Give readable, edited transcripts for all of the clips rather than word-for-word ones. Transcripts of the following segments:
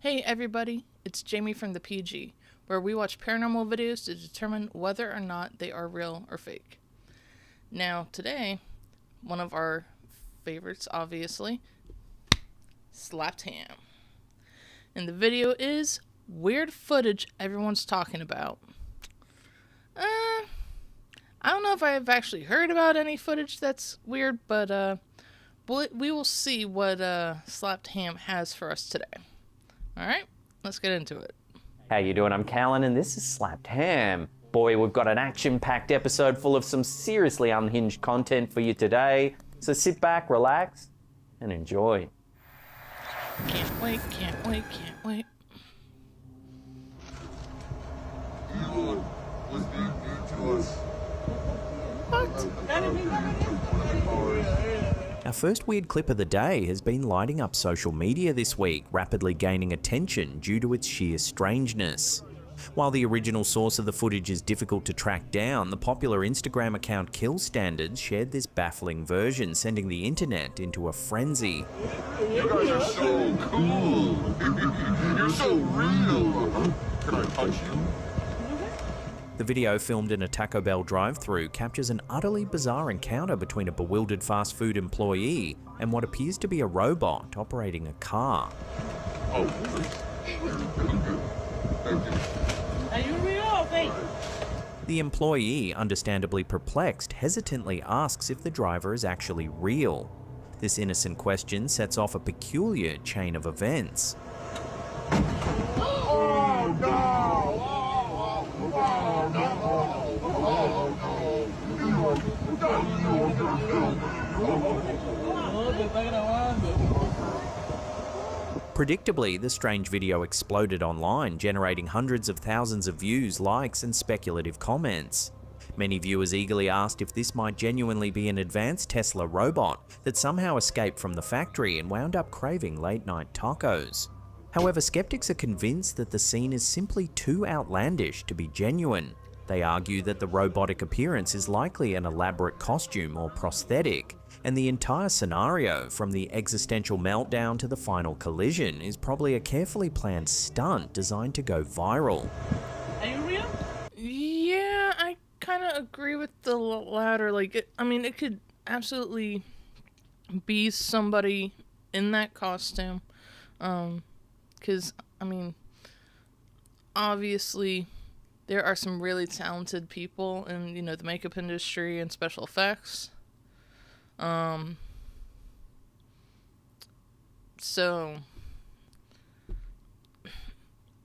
Hey everybody, it's Jamie from the PG, where we watch paranormal videos to determine whether or not they are real or fake. Now today, one of our favorites obviously, Slappedham. And the video is weird footage everyone's talking about. I don't know if I've actually heard about any footage that's weird, but we will see what Slappedham has for us today. Alright, let's get into it. How you doing? I'm Callan and this is Slappedham. Boy, we've got an action-packed episode full of some seriously unhinged content for you today. So sit back, relax, and enjoy. Can't wait, can't wait, can't wait. Elon was being mean to us. What? Our first weird clip of the day has been lighting up social media this week, rapidly gaining attention due to its sheer strangeness. While the original source of the footage is difficult to track down, the popular Instagram account Kill Standards shared this baffling version, sending the internet into a frenzy. You guys are so cool. You're so real. Can I touch you? The video, filmed in a Taco Bell drive-thru, captures an utterly bizarre encounter between a bewildered fast food employee and what appears to be a robot operating a car. Oh, thank you. Are you real or fake? The employee, understandably perplexed, hesitantly asks if the driver is actually real. This innocent question sets off a peculiar chain of events. Oh, no! Predictably, the strange video exploded online, generating hundreds of thousands of views, likes, and speculative comments. Many viewers eagerly asked if this might genuinely be an advanced Tesla robot that somehow escaped from the factory and wound up craving late-night tacos. However, skeptics are convinced that the scene is simply too outlandish to be genuine. They argue that the robotic appearance is likely an elaborate costume or prosthetic, and the entire scenario, from the existential meltdown to the final collision, is probably a carefully planned stunt designed to go viral. Are you real? Yeah, I kind of agree with the latter. Like, it could absolutely be somebody in that costume. Because, obviously, there are some really talented people in, the makeup industry and special effects. So,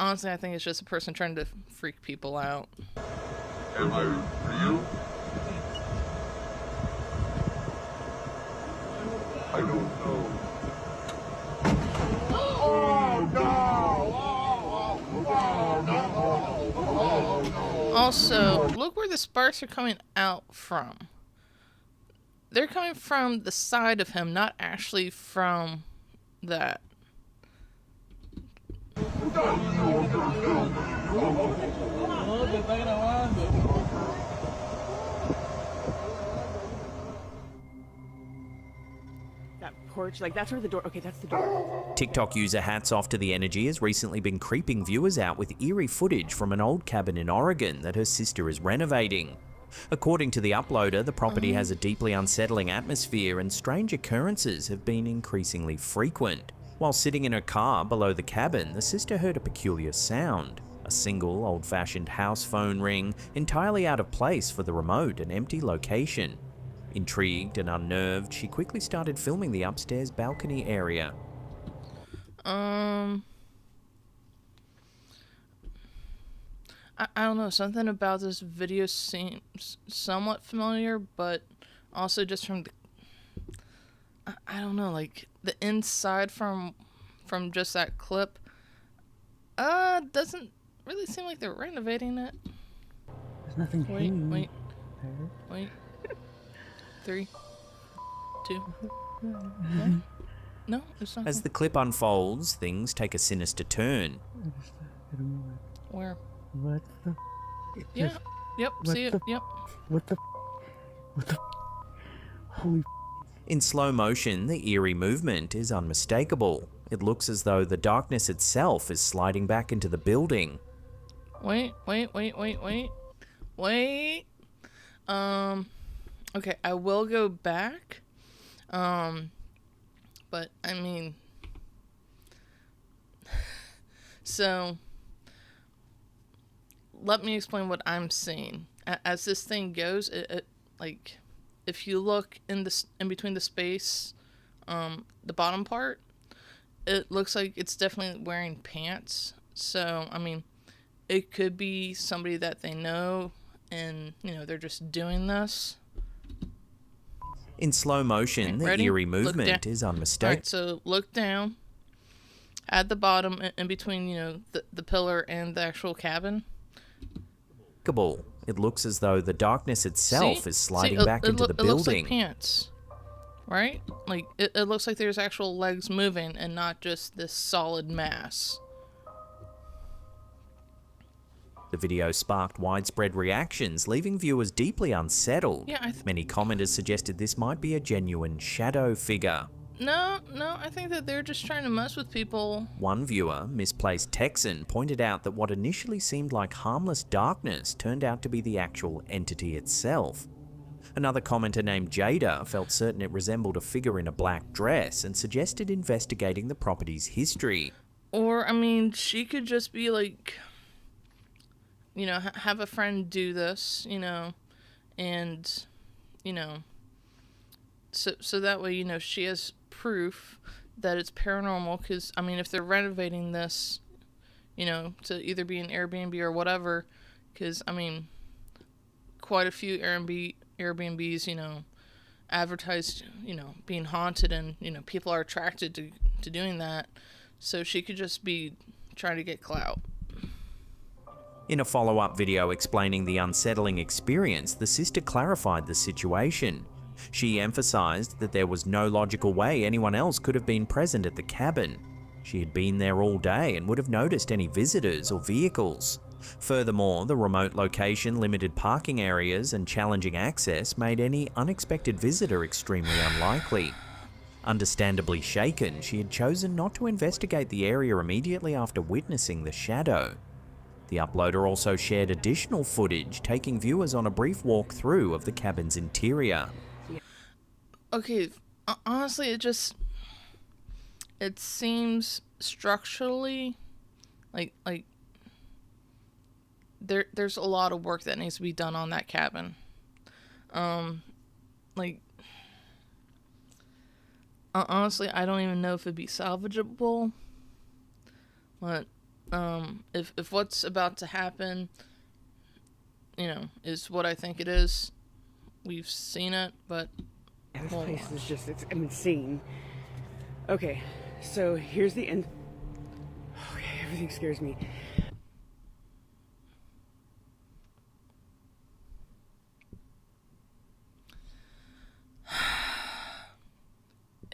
honestly, I think it's just a person trying to freak people out. Am I real? I don't know. Oh, no! Also, look where the sparks are coming out from. They're coming from the side of him, not actually from that. That porch, that's where the door. Okay, that's the door. TikTok user Hats Off to the Energy has recently been creeping viewers out with eerie footage from an old cabin in Oregon that her sister is renovating. According to the uploader, the property has a deeply unsettling atmosphere and strange occurrences have been increasingly frequent. While sitting in her car below the cabin, the sister heard a peculiar sound. A single, old-fashioned house phone ring, entirely out of place for the remote and empty location. Intrigued and unnerved, she quickly started filming the upstairs balcony area. I don't know, something about this video seems somewhat familiar, but also just from the, I don't know, like the inside from just that clip, doesn't really seem like they're renovating it. There's nothing. Wait. 3, 2, 1. No, it's not. As the clip unfolds, things take a sinister turn. Where? What the? Yeah. Yep. See it. Yep. What the? Holy. In slow motion, the eerie movement is unmistakable. It looks as though the darkness itself is sliding back into the building. Wait. Okay, I will go back. But I mean, so let me explain what I'm seeing. As this thing goes, it like, if you look in between the space, the bottom part, it looks like it's definitely wearing pants. So I mean, it could be somebody that they know, and they're just doing this. In slow motion, the Ready? eerie Look movement down. is All right, unmistakable. so look down at the bottom, in between, the pillar and the actual cabin. It looks as though the darkness itself See? is sliding See, back into the It looks like building. pants, right? Like, it looks like there's actual legs moving and not just this solid mass. The video sparked widespread reactions, leaving viewers deeply unsettled. Yeah, Many commenters suggested this might be a genuine shadow figure. No, I think that they're just trying to mess with people. One viewer, Misplaced Texan, pointed out that what initially seemed like harmless darkness turned out to be the actual entity itself. Another commenter named Jada felt certain it resembled a figure in a black dress and suggested investigating the property's history. Or, I mean, she could just be like, have a friend do this, and, so that way, she has proof that it's paranormal. Because, I mean, if they're renovating this, to either be an Airbnb or whatever, because, I mean, quite a few Airbnbs, advertise, being haunted, and, people are attracted to doing that. So she could just be trying to get clout. In a follow-up video explaining the unsettling experience, the sister clarified the situation. She emphasized that there was no logical way anyone else could have been present at the cabin. She had been there all day and would have noticed any visitors or vehicles. Furthermore, the remote location, limited parking areas, and challenging access made any unexpected visitor extremely unlikely. Understandably shaken, she had chosen not to investigate the area immediately after witnessing the shadow. The uploader also shared additional footage, taking viewers on a brief walkthrough of the cabin's interior. Okay, honestly, it seems structurally like there's a lot of work that needs to be done on that cabin. Honestly, I don't even know if it'd be salvageable. But if what's about to happen, is what I think it is, we've seen it, but Yeah, this place is just, it's insane. Okay, so here's the end. Okay, everything scares me.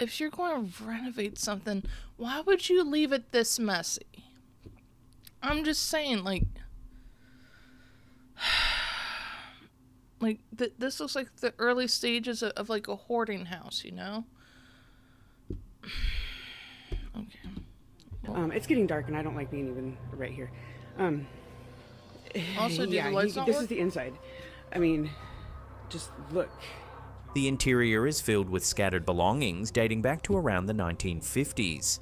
if you're going to renovate something, why would you leave it this messy? I'm just saying, this looks like the early stages of like a hoarding house, Okay. It's getting dark and I don't like being even right here. Also, do the lights not this work? is the inside. I mean, just look. The interior is filled with scattered belongings dating back to around the 1950s.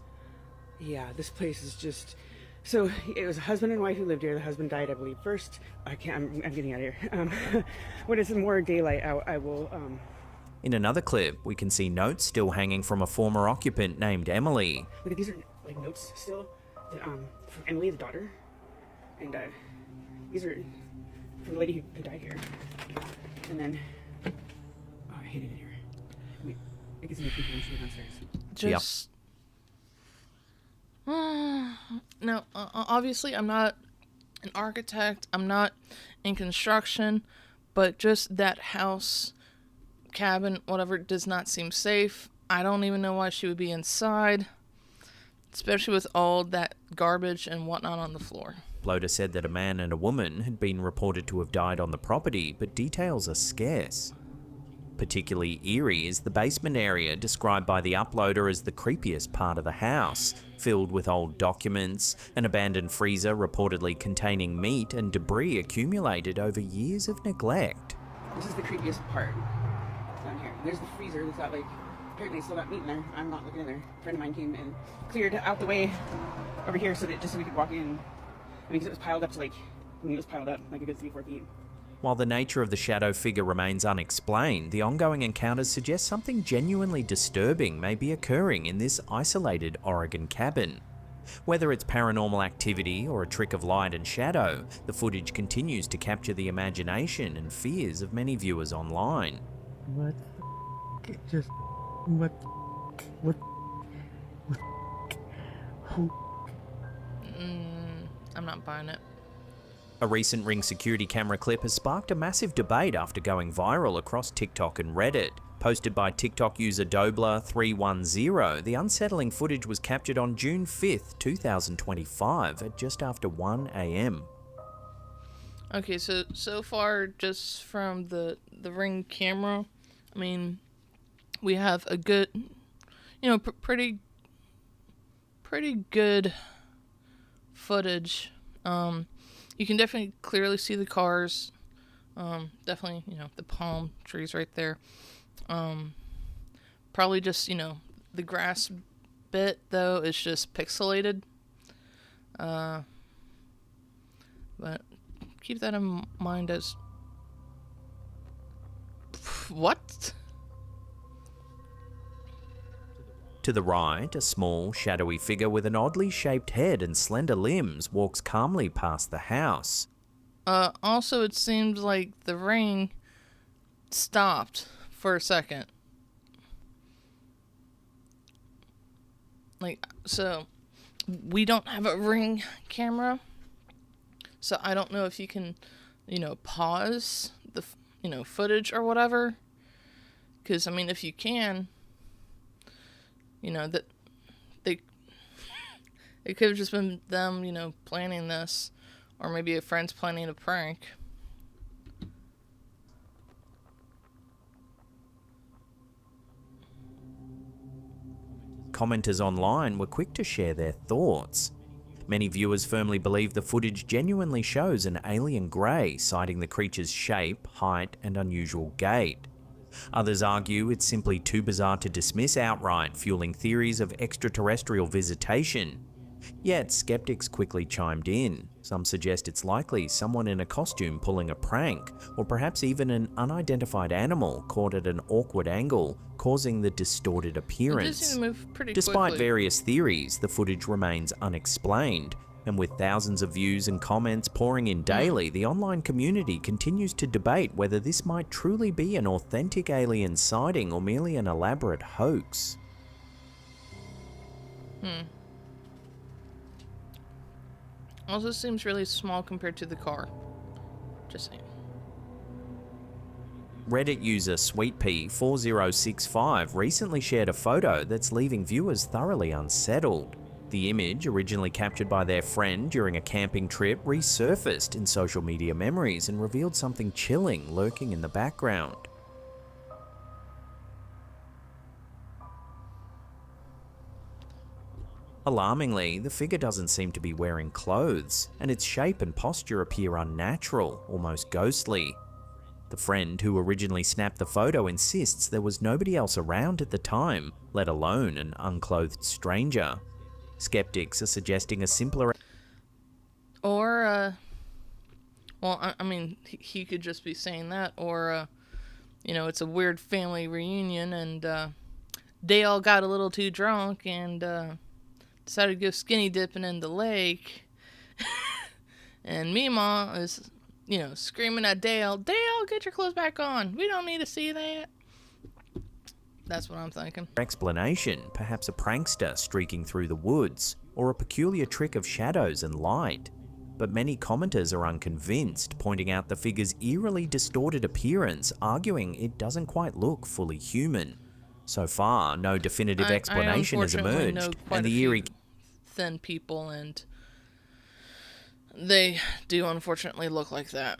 Yeah, this place is just... So, it was a husband and wife who lived here. The husband died, I believe, first. I'm getting out of here. When it's more daylight out, I will... In another clip, we can see notes still hanging from a former occupant named Emily. Look, these are, notes still. From Emily, the daughter. And, these are from the lady who died here. And then... Oh, I hate it in here. Wait, I can see the people downstairs. Just... No, obviously I'm not an architect, I'm not in construction, but just that house, cabin, whatever, does not seem safe. I don't even know why she would be inside, especially with all that garbage and whatnot on the floor. Loader said that a man and a woman had been reported to have died on the property, but details are scarce. Particularly eerie is the basement area, described by the uploader as the creepiest part of the house, filled with old documents, an abandoned freezer reportedly containing meat, and debris accumulated over years of neglect. This is the creepiest part down here. There's the freezer that's got, like, apparently still got meat in there. I'm not looking in there. A friend of mine came and cleared out the way over here so that just so we could walk in. Because it was piled up to, like, it was piled up like a good 3-4 feet. While the nature of the shadow figure remains unexplained, the ongoing encounters suggest something genuinely disturbing may be occurring in this isolated Oregon cabin. Whether it's paranormal activity or a trick of light and shadow, the footage continues to capture the imagination and fears of many viewers online. What the just what who I'm not buying it. A recent Ring security camera clip has sparked a massive debate after going viral across TikTok and Reddit. Posted by TikTok user Dobler310, the unsettling footage was captured on June 5th, 2025 at just after 1 a.m. Okay, so far, just from the Ring camera, I mean, we have a good, pretty good footage. You can definitely clearly see the cars. Definitely, the palm trees right there. Probably just, the grass bit, though, is just pixelated. But keep that in mind as... What? To the right, a small, shadowy figure with an oddly shaped head and slender limbs walks calmly past the house. Also, it seems like the Ring stopped for a second. Like, so, we don't have a Ring camera, so I don't know if you can, pause the, footage or whatever. Because, I mean, if you can... that it could have just been them, planning this, or maybe a friend's planning a prank. Commenters online were quick to share their thoughts. Many viewers firmly believe the footage genuinely shows an alien grey, citing the creature's shape, height, and unusual gait. Others argue it's simply too bizarre to dismiss outright, fueling theories of extraterrestrial visitation. Yet, skeptics quickly chimed in. Some suggest it's likely someone in a costume pulling a prank, or perhaps even an unidentified animal caught at an awkward angle, causing the distorted appearance. It does seem to move pretty Despite quickly. various theories, the footage remains unexplained. And with thousands of views and comments pouring in daily, the online community continues to debate whether this might truly be an authentic alien sighting or merely an elaborate hoax. Also seems really small compared to the car. Just saying. Reddit user SweetPea4065 recently shared a photo that's leaving viewers thoroughly unsettled. The image, originally captured by their friend during a camping trip, resurfaced in social media memories and revealed something chilling lurking in the background. Alarmingly, the figure doesn't seem to be wearing clothes, and its shape and posture appear unnatural, almost ghostly. The friend who originally snapped the photo insists there was nobody else around at the time, let alone an unclothed stranger. Skeptics are suggesting a simpler... Or, well, I mean, he could just be saying that, or, it's a weird family reunion, and, they all got a little too drunk, and, decided to go skinny dipping in the lake, and Meemaw is, screaming at Dale, "Dale, get your clothes back on, we don't need to see that." That's what I'm thinking. Explanation, perhaps a prankster streaking through the woods, or a peculiar trick of shadows and light. But many commenters are unconvinced, pointing out the figure's eerily distorted appearance, arguing it doesn't quite look fully human. So far, no definitive explanation has unfortunately emerged, know quite and a the few eerie... thin people, and they do unfortunately look like that.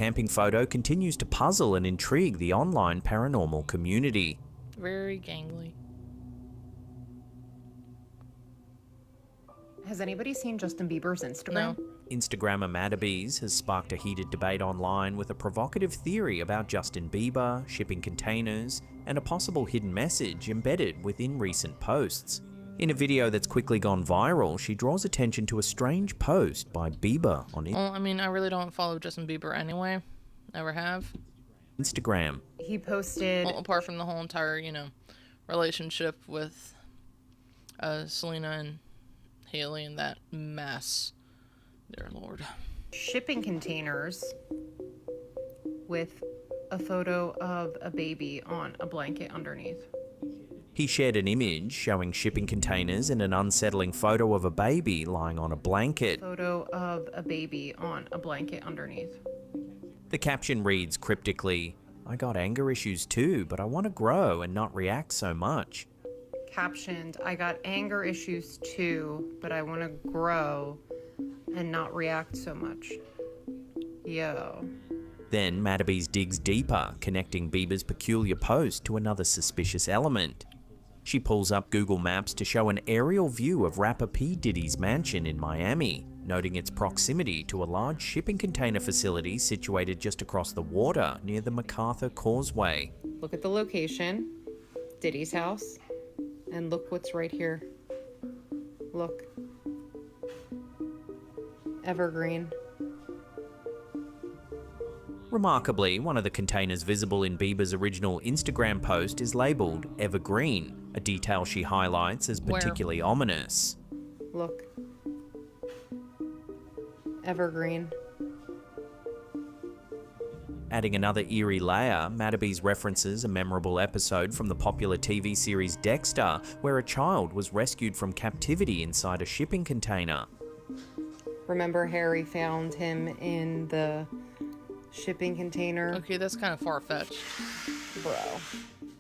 camping photo continues to puzzle and intrigue the online paranormal community. Very gangly. Has anybody seen Justin Bieber's Instagram? No. Instagrammer Maddabees has sparked a heated debate online with a provocative theory about Justin Bieber, shipping containers, and a possible hidden message embedded within recent posts. In a video that's quickly gone viral, she draws attention to a strange post by Bieber on Well, I mean, I really don't follow Justin Bieber anyway. Never have. Instagram. He posted... Well, apart from the whole entire, relationship with Selena and Haley and that mess. Dear Lord. shipping containers with a photo of a baby on a blanket underneath. He shared an image showing shipping containers and an unsettling photo of a baby lying on a blanket. Photo of a baby on a blanket underneath. The caption reads cryptically, "I got anger issues too, but I want to grow and not react so much." Captioned, "I got anger issues too, but I want to grow and not react so much." Yo. Then Maddabees digs deeper, connecting Bieber's peculiar post to another suspicious element. She pulls up Google Maps to show an aerial view of rapper P. Diddy's mansion in Miami, noting its proximity to a large shipping container facility situated just across the water near the MacArthur Causeway. Look at the location, Diddy's house, and look what's right here. Look. Evergreen. Remarkably, one of the containers visible in Bieber's original Instagram post is labelled Evergreen, a detail she highlights as particularly ominous. Look. Evergreen. Adding another eerie layer, Maddabees references a memorable episode from the popular TV series Dexter, where a child was rescued from captivity inside a shipping container. Remember Harry found him in the shipping container? Okay, that's kind of far-fetched. Bro.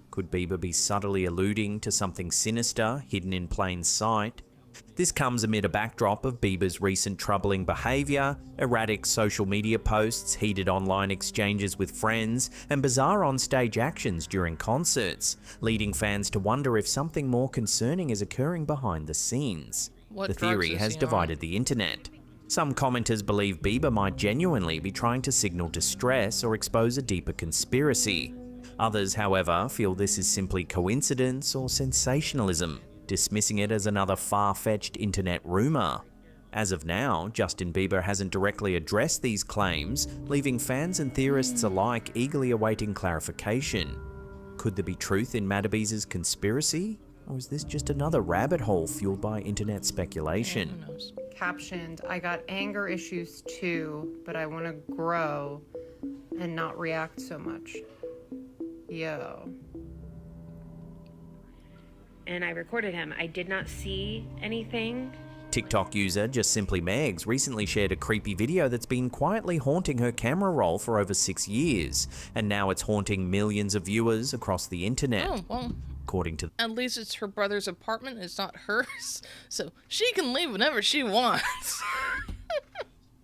Could Bieber be subtly alluding to something sinister hidden in plain sight? This comes amid a backdrop of Bieber's recent troubling behaviour, erratic social media posts, heated online exchanges with friends, and bizarre on-stage actions during concerts, leading fans to wonder if something more concerning is occurring behind the scenes. What The drugs theory is has he divided on? the internet. Some commenters believe Bieber might genuinely be trying to signal distress or expose a deeper conspiracy. Others, however, feel this is simply coincidence or sensationalism, dismissing it as another far-fetched internet rumour. As of now, Justin Bieber hasn't directly addressed these claims, leaving fans and theorists alike eagerly awaiting clarification. Could there be truth in Maddabees' conspiracy? Or is this just another rabbit hole fueled by internet speculation? Who knows? Captioned, "I got anger issues too, but I want to grow and not react so much." Yo. And I recorded him. I did not see anything. TikTok user Just Simply Megs recently shared a creepy video that's been quietly haunting her camera roll for over 6 years, and now it's haunting millions of viewers across the internet. Oh, well, According to at least it's her brother's apartment. It's not hers. So she can leave whenever she wants.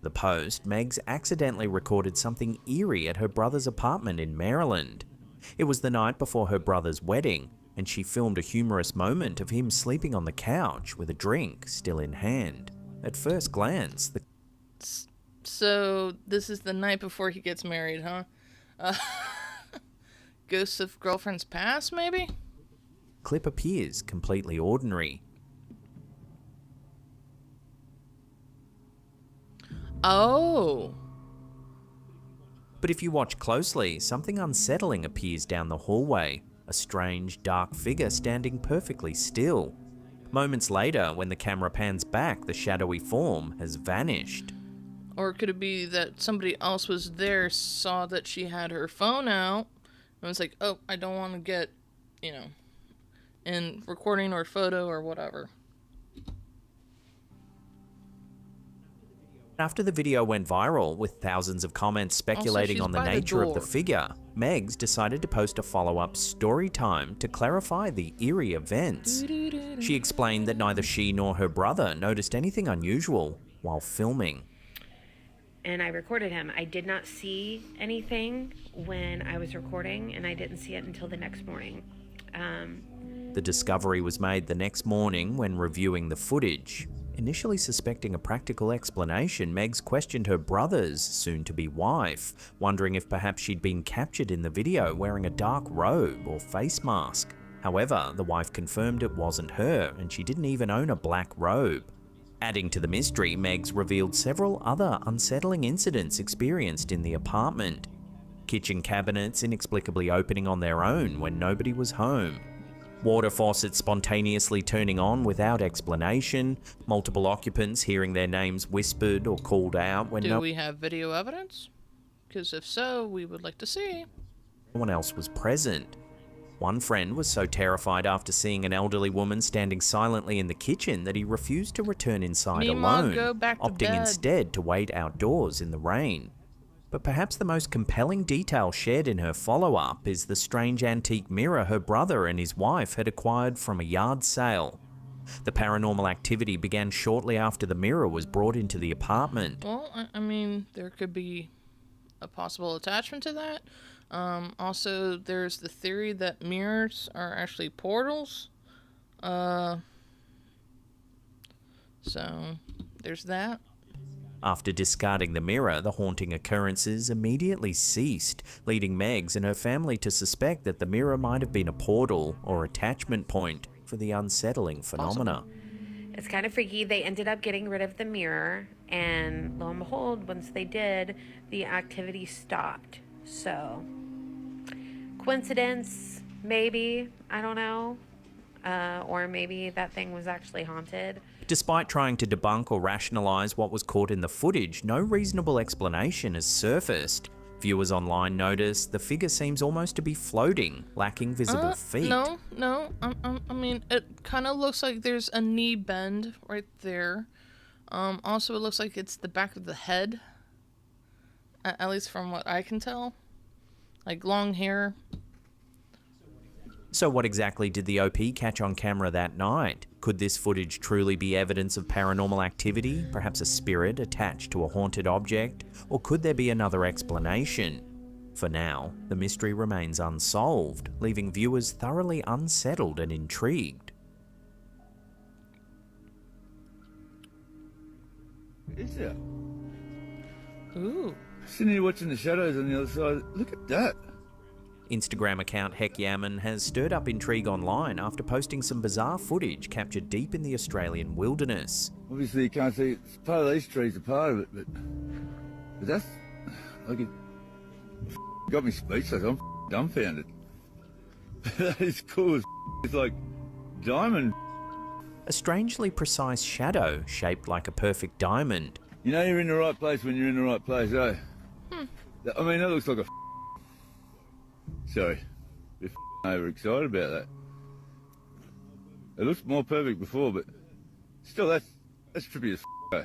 the post, Megs accidentally recorded something eerie at her brother's apartment in Maryland. It was the night before her brother's wedding, and she filmed a humorous moment of him sleeping on the couch with a drink still in hand. At first glance, the So this is the night before he gets married, huh? Ghosts of girlfriend's past, maybe? clip appears completely ordinary. Oh. But if you watch closely, something unsettling appears down the hallway, a strange, dark figure standing perfectly still. Moments later, when the camera pans back, the shadowy form has vanished. Or could it be that somebody else was there, saw that she had her phone out, and was like, oh, I don't want to get, in recording or photo or whatever. After the video went viral, with thousands of comments speculating she's on the by the nature of the door. figure, Megs decided to post a follow-up story time to clarify the eerie events. She explained that neither she nor her brother noticed anything unusual while filming. and I recorded him. I did not see anything when I was recording, and I didn't see it until the next morning. The discovery was made the next morning when reviewing the footage. Initially suspecting a practical explanation, Megs questioned her brother's soon-to-be wife, wondering if perhaps she'd been captured in the video wearing a dark robe or face mask. However, the wife confirmed it wasn't her, and she didn't even own a black robe. Adding to the mystery, Megs revealed several other unsettling incidents experienced in the apartment. Kitchen cabinets inexplicably opening on their own when nobody was home. Water faucets spontaneously turning on without explanation. Multiple occupants hearing their names whispered or called out when Do we have video evidence? Because if so, we would like to see. no one else was present. One friend was so terrified after seeing an elderly woman standing silently in the kitchen that he refused to return inside Meemaw, alone, go back to opting bed. instead to wait outdoors in the rain. But perhaps the most compelling detail shared in her follow-up is the strange antique mirror her brother and his wife had acquired from a yard sale. The paranormal activity began shortly after the mirror was brought into the apartment. Well, I mean, there could be a possible attachment to that. Also, there's the theory that mirrors are actually portals. So, there's that. After discarding the mirror, the haunting occurrences immediately ceased, leading Megs and her family to suspect that the mirror might have been a portal or attachment point for the unsettling phenomena. It's kind of freaky. They ended up getting rid of the mirror, and lo and behold, once they did, the activity stopped. So, coincidence, maybe, I don't know. Or maybe that thing was actually haunted. Despite trying to debunk or rationalize what was caught in the footage, no reasonable explanation has surfaced. Viewers online notice the figure seems almost to be floating, lacking visible feet. No. I mean, it kind of looks like there's a knee bend right there. Also, it looks like it's the back of the head. At least from what I can tell. Like long hair. So what exactly did the OP catch on camera that night? Could this footage truly be evidence of paranormal activity, perhaps a spirit attached to a haunted object, or could there be another explanation? For now, the mystery remains unsolved, leaving viewers thoroughly unsettled and intrigued. Is there? Ooh. Sitting here watching the shadows on the other side. Look at that. Instagram account Heck Yaman has stirred up intrigue online after posting some bizarre footage captured deep in the Australian wilderness. Obviously you can't see, it's part of these trees are part of it, but that's, like, it got me speechless. I'm dumbfounded. That is cool as it's like diamond. A strangely precise shadow shaped like a perfect diamond. You know you're in the right place when you're in the right place, eh? I mean, that looks like a sorry, a bit overexcited about that. It looks more perfect before, but still, that's trippy as eh?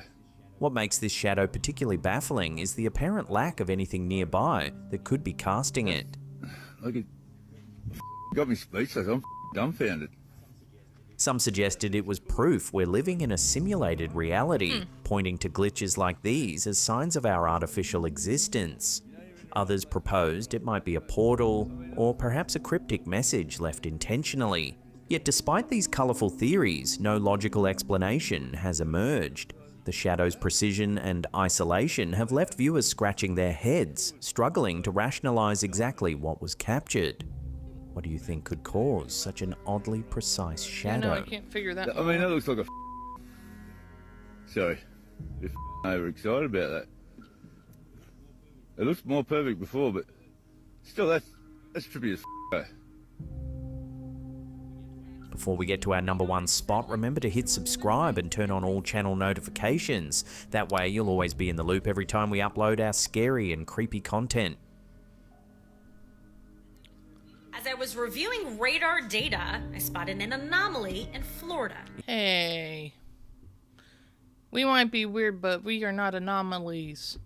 What makes this shadow particularly baffling is the apparent lack of anything nearby that could be casting it. Like it got me speechless. I'm dumbfounded. Some suggested it was proof we're living in a simulated reality, pointing to glitches like these as signs of our artificial existence. Others proposed it might be a portal, or perhaps a cryptic message left intentionally. Yet despite these colourful theories, no logical explanation has emerged. The shadow's precision and isolation have left viewers scratching their heads, struggling to rationalise exactly what was captured. What do you think could cause such an oddly precise shadow? I can't figure that I mean, that looks like a sorry, a bit overexcited about that. It looks more perfect before, but still, that's trippy as eh? Before we get to our number one spot, remember to hit subscribe and turn on all channel notifications. That way you'll always be in the loop every time we upload our scary and creepy content. As I was reviewing radar data, I spotted an anomaly in Florida. Hey. We might be weird, but we are not anomalies.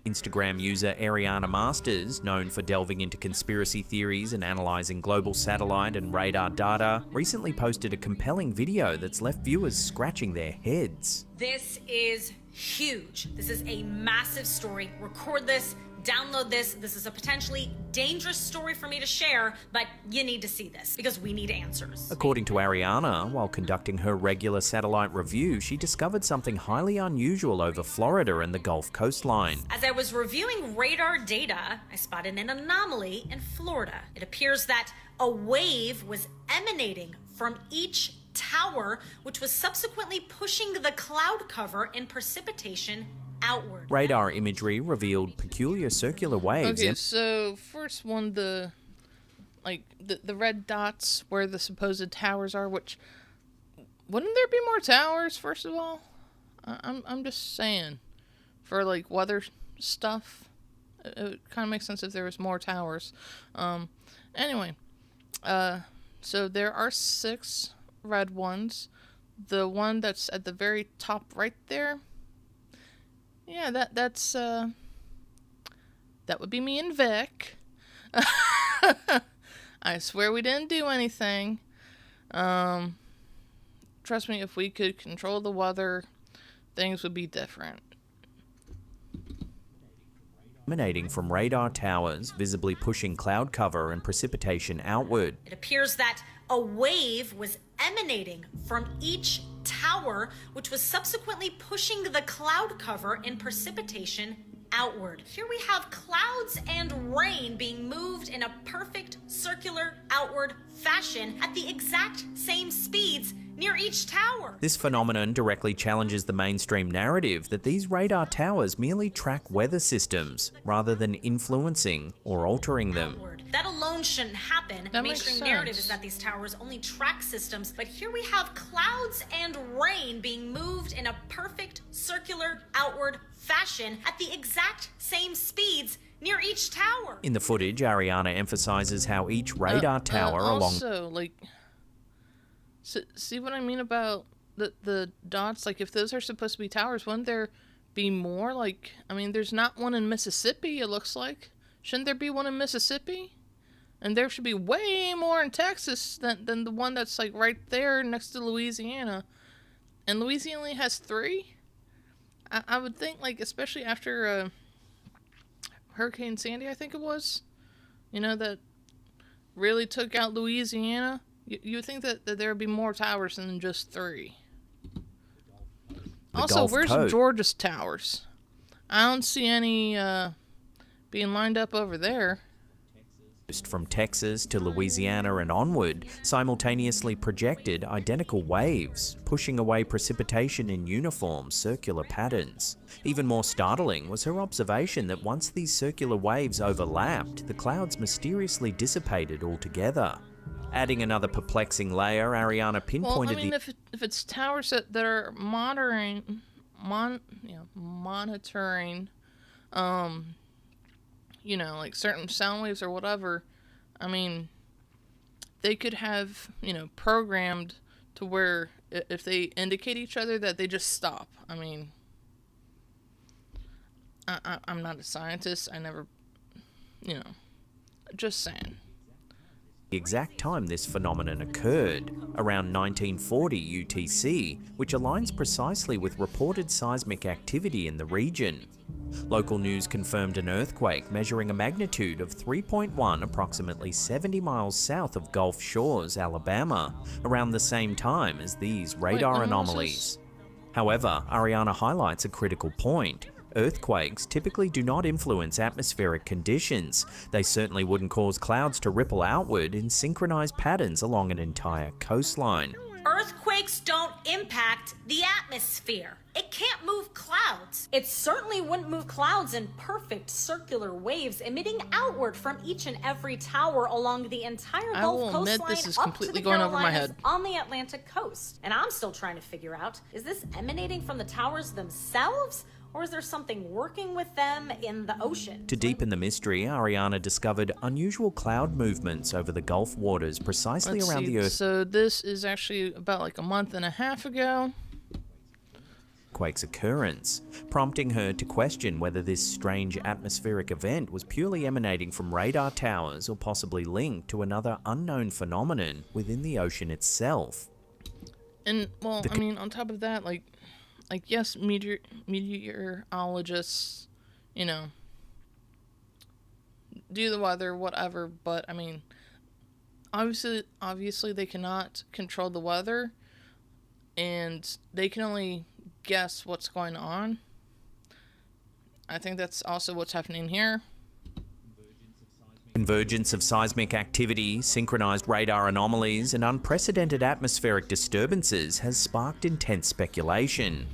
Instagram user Ariana Masters, known for delving into conspiracy theories and analysing global satellite and radar data, recently posted a compelling video that's left viewers scratching their heads. This is huge. This is a massive story. Record this, download this. This is a potentially dangerous story for me to share, but you need to see this because we need answers. According to Ariana, while conducting her regular satellite review, she discovered something highly unusual over Florida and the Gulf coastline. As I was reviewing radar data, I spotted an anomaly in Florida. It appears that a wave was emanating from each tower, which was subsequently pushing the cloud cover and precipitation outward. Radar imagery revealed peculiar circular waves. Okay, so first one, the red dots where the supposed towers are, which, wouldn't there be more towers, first of all? I'm just saying, for like weather stuff, it kind of makes sense if there was more towers. Anyway, so there are 6 red ones. The one that's at the very top right there, yeah, that's that would be me and Vic. I swear we didn't do anything. Trust me, if we could control the weather, things would be different. Emanating from radar towers, visibly pushing cloud cover and precipitation outward. It appears that a wave was emanating from each tower, which was subsequently pushing the cloud cover and precipitation outward. Here we have clouds and rain being moved in a perfect circular outward fashion at the exact same speeds near each tower. This phenomenon directly challenges the mainstream narrative that these radar towers merely track weather systems rather than influencing or altering them. Outward. That alone shouldn't happen. That Mainstream makes narrative sense. is that these towers only track systems, but here we have clouds and rain being moved in a perfect circular outward fashion at the exact same speeds near each tower. In the footage, Ariana emphasizes how each radar tower along... Also, like, see what I mean about the dots? Like, if those are supposed to be towers, wouldn't there be more? Like, I mean, there's not one in Mississippi, it looks like. Shouldn't there be one in Mississippi? And there should be way more in Texas than the one that's, like, right there next to Louisiana. And Louisiana only has 3? I would think, like, especially after Hurricane Sandy, I think it was, you know, that really took out Louisiana. You would think that there would be more towers than just 3. Also, Gulf where's Coast. Georgia's towers? I don't see any being lined up over there. From Texas to Louisiana and onward, simultaneously projected identical waves, pushing away precipitation in uniform, circular patterns. Even more startling was her observation that once these circular waves overlapped, the clouds mysteriously dissipated altogether. Adding another perplexing layer, Ariana pinpointed Well, I mean, if it's towers that are monitoring, you know, like certain sound waves or whatever, I mean, they could have, you know, programmed to where if they indicate each other that they just stop. I mean, I'm not a scientist. I never, you know, just saying. the exact time this phenomenon occurred, around 1940 UTC, which aligns precisely with reported seismic activity in the region. Local news confirmed an earthquake measuring a magnitude of 3.1 approximately 70 miles south of Gulf Shores, Alabama, around the same time as these radar anomalies. However, Ariana highlights a critical point. Earthquakes typically do not influence atmospheric conditions. They certainly wouldn't cause clouds to ripple outward in synchronized patterns along an entire coastline. Earthquakes don't impact the atmosphere. It can't move clouds. It certainly wouldn't move clouds in perfect circular waves emitting outward from each and every tower along the entire Gulf will admit coastline this is up completely to the going over my Carolinas head. on the Atlantic coast. And I'm still trying to figure out, is this emanating from the towers themselves? Or is there something working with them in the ocean? To deepen the mystery, Ariana discovered unusual cloud movements over the Gulf waters precisely around the Earth. So this is actually about like a month and a half ago. earthquake's occurrence, prompting her to question whether this strange atmospheric event was purely emanating from radar towers or possibly linked to another unknown phenomenon within the ocean itself. And, well, I mean, on top of that, like yes, meteorologists, you know, do the weather, whatever, but, I mean, obviously they cannot control the weather, and they can only guess what's going on. I think that's also what's happening here. Convergence of seismic activity, synchronized radar anomalies, and unprecedented atmospheric disturbances has sparked intense speculation.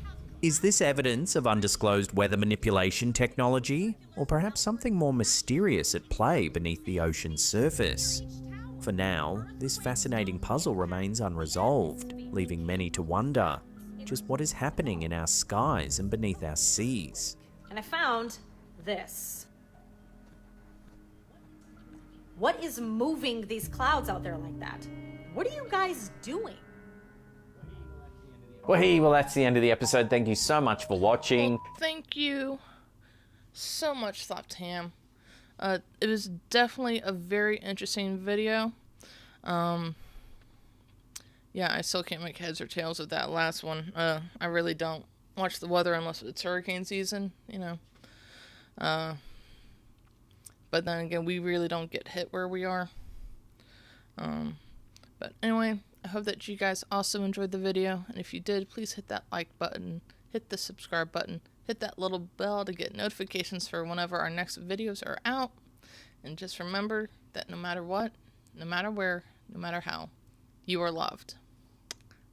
Is this evidence of undisclosed weather manipulation technology, or perhaps something more mysterious at play beneath the ocean's surface? For now, this fascinating puzzle remains unresolved, leaving many to wonder just what is happening in our skies and beneath our seas. And I found this. What is moving these clouds out there like that? What are you guys doing? Well, that's the end of the episode. Thank you so much for watching. Well, thank you so much, Slappedham. It was definitely a very interesting video. Yeah, I still can't make heads or tails of that last one. I really don't watch the weather unless it's hurricane season, you know. But then again, we really don't get hit where we are. But anyway, I hope that you guys also enjoyed the video. And if you did, please hit that like button, hit the subscribe button, hit that little bell to get notifications for whenever our next videos are out. And just remember that no matter what, no matter where, no matter how, you are loved.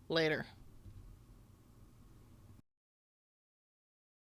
Later.